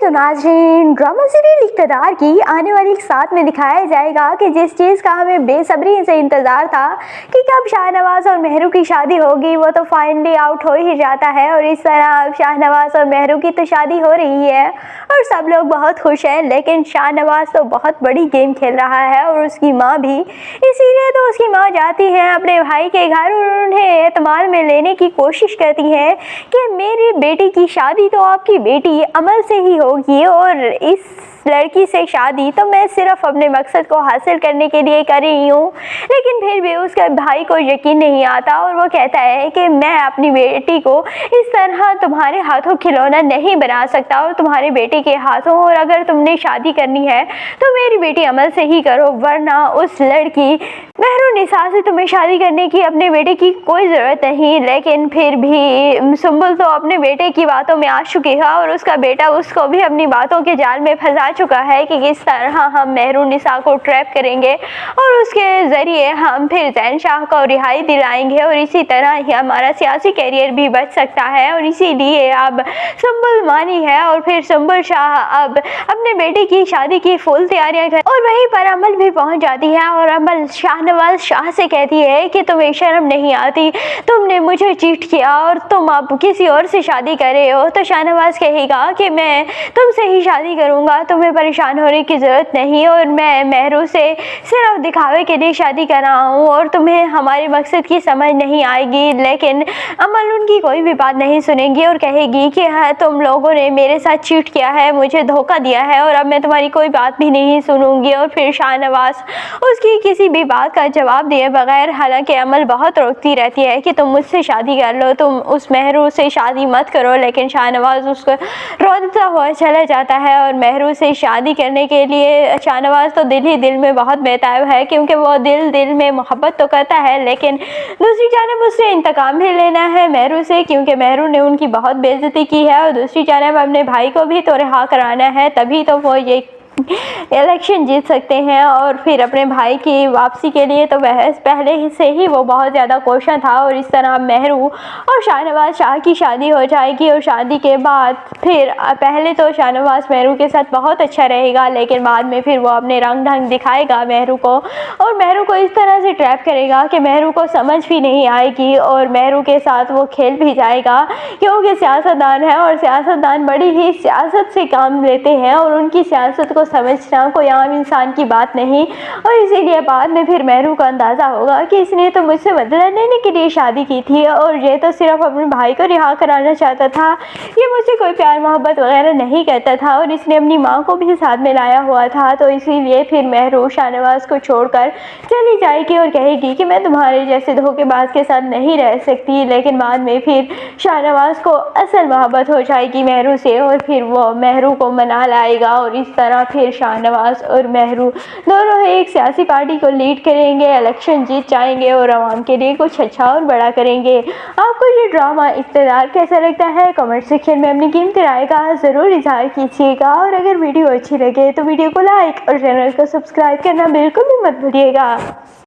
तो नाज़रीन, drama serial इक़्तिदार की आने वाली 7 में दिखाया जाएगा कि जिस चीज़ का हमें बेसब्री से इंतज़ार था कि कब शाहनवाज और मेहरू की शादी होगी, वो तो फाइनली आउट हो ही जाता है। और इस तरह अब शाहनवाज और मेहरू की तो शादी हो रही है और सब लोग बहुत खुश हैं, लेकिन शाहनवाज तो बहुत बड़ी गेम खेल रहा है और उसकी माँ भी। इसीलिए तो उसकी माँ जाती है अपने भाई के घर और उन्हें एतमाद में लेने की कोशिश करती है कि मेरी बेटी की शादी तो आपकी बेटी अमल से ही होगी और इस लड़की से शादी तो मैं सिर्फ अपने मकसद को हासिल करने के लिए कर रही हूँ। लेकिन फिर भी उसके भाई को यकीन नहीं आता और वो कहता है कि मैं अपनी बेटी को इस तरह तुम्हारे हाथों खिलौना नहीं बना सकता और तुम्हारे बेटे के हाथों, और अगर तुमने शादी करनी है तो मेरी बेटी अमल से ही करो, वरना उस लड़की मेहरुनिसा से तुम्हें शादी करने की अपने बेटे की कोई ज़रूरत नहीं। लेकिन फिर भी सुंबुल तो अपने बेटे की बातों में आ चुकी है और उसका बेटा उसको भी अपनी बातों के जाल में फंसा चुका है कि किस तरह हम मेहरुनिसा को ट्रैप करेंगे और उसके ज़रिए हम फिर ज़ैन शाह को रिहाई दिलाएंगे और इसी तरह ही हमारा सियासी कैरियर भी बच सकता है। और इसीलिए अब सुंबुल मानी है और फिर सुंबुल शाह अब अपने बेटे की शादी की फुल तैयारियां कर और वहीं पर अमल भी पहुंच जाती है और अमल शाहनवाज शाह से कहती है कि तुम्हें शर्म नहीं आती, तुमने मुझे चीट किया और तुम अब किसी और से शादी कर रहे हो। तो शाहनवाज कहेगा कि मैं तुमसे ही शादी करूंगा, तुम्हें परेशान होने की ज़रूरत नहीं और मैं मेहरू से सिर्फ दिखावे के लिए शादी कर रहा हूँ और तुम्हें हमारे मकसद की समझ नहीं आएगी। लेकिन अमल उनकी कोई भी बात नहीं सुनेगी और कहेगी कि हाँ, तुम लोगों ने मेरे साथ चीट किया है, मुझे धोखा दिया है और अब मैं तुम्हारी कोई बात भी नहीं सुनूंगी। और फिर शाहनवाज उसकी किसी भी बात का जवाब दिए बगैर, हालांकि अमल बहुत रोकती रहती है कि तुम मुझसे शादी कर लो, तुम उस मेहरू से शादी मत करो, लेकिन शाहनवाज उसको रोता हुआ चला जाता है। और मेहरू से शादी करने के लिए शाहनवाज तो दिल ही दिल में बहुत बेताब है, क्योंकि वो दिल में मोहब्बत तो करता है, लेकिन दूसरी जानब उसे इंतकाम भी लेना है मेहरू से, क्योंकि मेहरू ने उनकी बहुत बेइज्जती की है। और दूसरी जानब अपने भाई को भी तो रिहा कराना है, तभी तो वो ये इलेक्शन जीत सकते हैं। और फिर अपने भाई की वापसी के लिए तो वह पहले से ही वो बहुत ज़्यादा कोशिश था। और इस तरह मेहरू और शाहनवाज शाह की शादी हो जाएगी और शादी के बाद फिर पहले तो शाहनवाज मेहरू के साथ बहुत अच्छा रहेगा, लेकिन बाद में फिर वो अपने रंग ढंग दिखाएगा मेहरू को और मेहरू को इस तरह से ट्रैप करेगा कि मेहरू को समझ भी नहीं आएगी और मेहरू के साथ वो खेल भी जाएगा, क्योंकि सियासतदान है और सियासतदान बड़ी ही सियासत से काम लेते हैं और उनकी सियासत को समझना कोई आम इंसान की बात नहीं। और इसीलिए बाद में फिर मेहरू को अंदाज़ा होगा कि इसने तो मुझसे बदला लेने के लिए शादी की थी और ये तो सिर्फ अपने भाई को रिहा कराना चाहता था, ये मुझसे कोई प्यार मोहब्बत वगैरह नहीं कहता था और इसने अपनी माँ को भी साथ में लाया हुआ था। तो इसीलिए फिर मेहरू शाहनवाज को छोड़कर चली जाएगी और कहेगी कि मैं तुम्हारे जैसे धोखेबाज के साथ नहीं रह सकती। लेकिन बाद में फिर शाहनवाज को असल मोहब्बत हो जाएगी मेहरू से और फिर वो मेहरू को मना लाएगा और इस तरह फिर शाहनवाज और मेहरू दोनों एक सियासी पार्टी को लीड करेंगे, इलेक्शन जीत जाएंगे और आवाम के लिए कुछ अच्छा और बड़ा करेंगे। आपको ये ड्रामा इक़्तिदार कैसा लगता है, कमेंट सेक्शन में अपनी कीमती राय का ज़रूर इजहार कीजिएगा। और अगर वीडियो अच्छी लगे तो वीडियो को लाइक और चैनल को सब्सक्राइब करना बिल्कुल भी मत भूलिएगा।